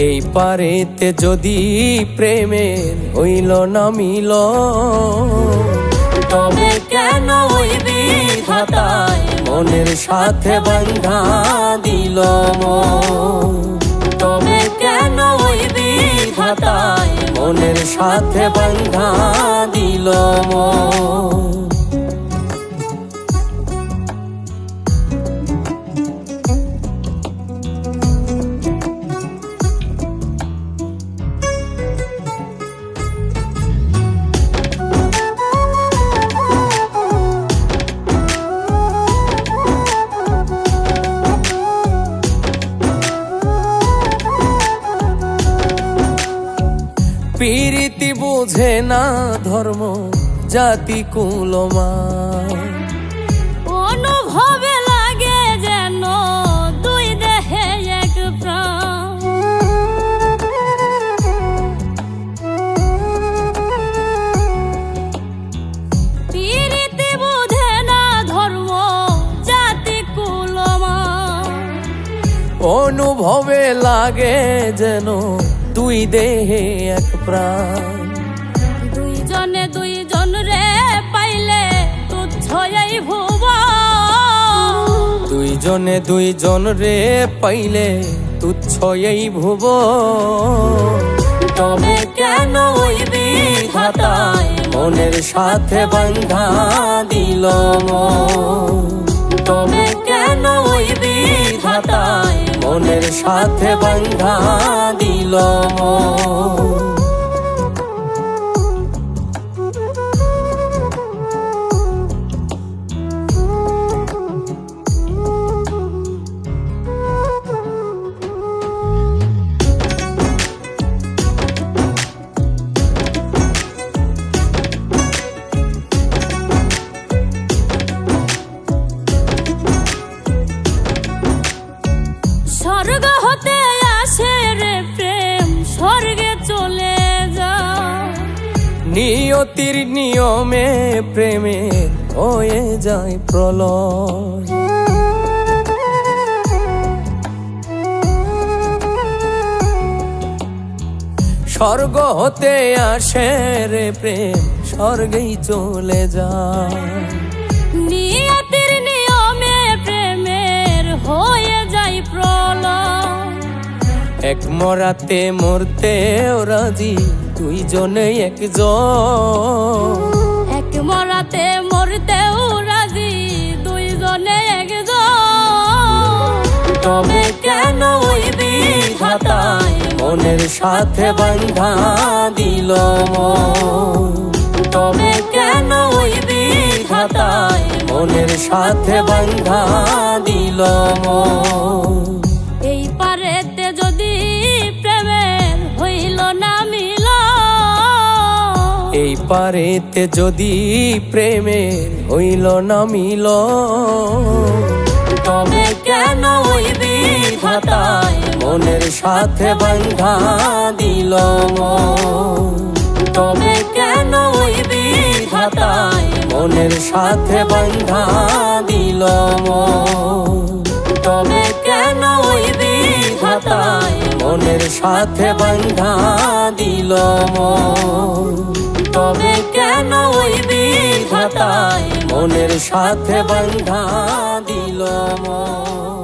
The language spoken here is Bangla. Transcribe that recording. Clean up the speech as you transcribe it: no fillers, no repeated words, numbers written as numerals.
এই পারেতে যদি প্রেমের হইল না মিল, তবে কেন ওই বিধাতায় মনের সাথে বাঁধা দিল মন? তবে কেন ওই বিধাতায় মনের সাথে বাঁধা দিল মন? প্রীতি বুঝে না ধর্ম জাতি কুলমান, অনুভবে লাগে যেন দুই দেহে এক প্রাণ। প্রীতি বুঝে না ধর্ম জাতি কুলমান, অনুভবে লাগে যেন দুই দেহে এক প্রাণ। দুইজনে দুইজন রে পাইলে তুচ্ছ এই ভুবন, দুইজনে দুইজন রে পাইলে তুচ্ছ এই ভুবন। তবে কেন ওই বিধাতায় মনের সাথে বাঁধা দিল মন? তবে কেন ওই বিধাতায় মনের সাথে বাঁধা দিল মন? স্বর্গ হতে আসে রে প্রেম, স্বর্গে চলে যায়। নিয়তির নিয়মে প্রেমে হয়ে যায় প্রলয়। স্বর্গ হতে আসে রে প্রেম, স্বর্গেই চলে যায়। নিয়তির নিয়মে প্রেমের হয়ে যায় প্রলয়। এক মরাতে মরতেও রাজি দুইজনে একজন, এক মরাতে মরতেও রাজি দুইজনে একজন। তবে কেন ওই বিধাতায় মনের সাথে বাঁধা দিল মন? তবে কেন ওই বিধাতায় মনের সাথে বাঁধা দিল মন? এই পারেতে যদি প্রেমের হইল না মিল, এই পারেতে যদি প্রেমের হইল না মিল, তবে কেন ওই বিধাতায় মনের সাথে বাঁধা দিল মন? তবে কেন ওই বিধাতায় মনের সাথে বাঁধা দিল মন? তবে কেন ওই বিধাতায় মনের সাথে বাঁধা দিল মন? তবে কেন ওই বিধাতায় মনের সাথে বাঁধা দিল মন?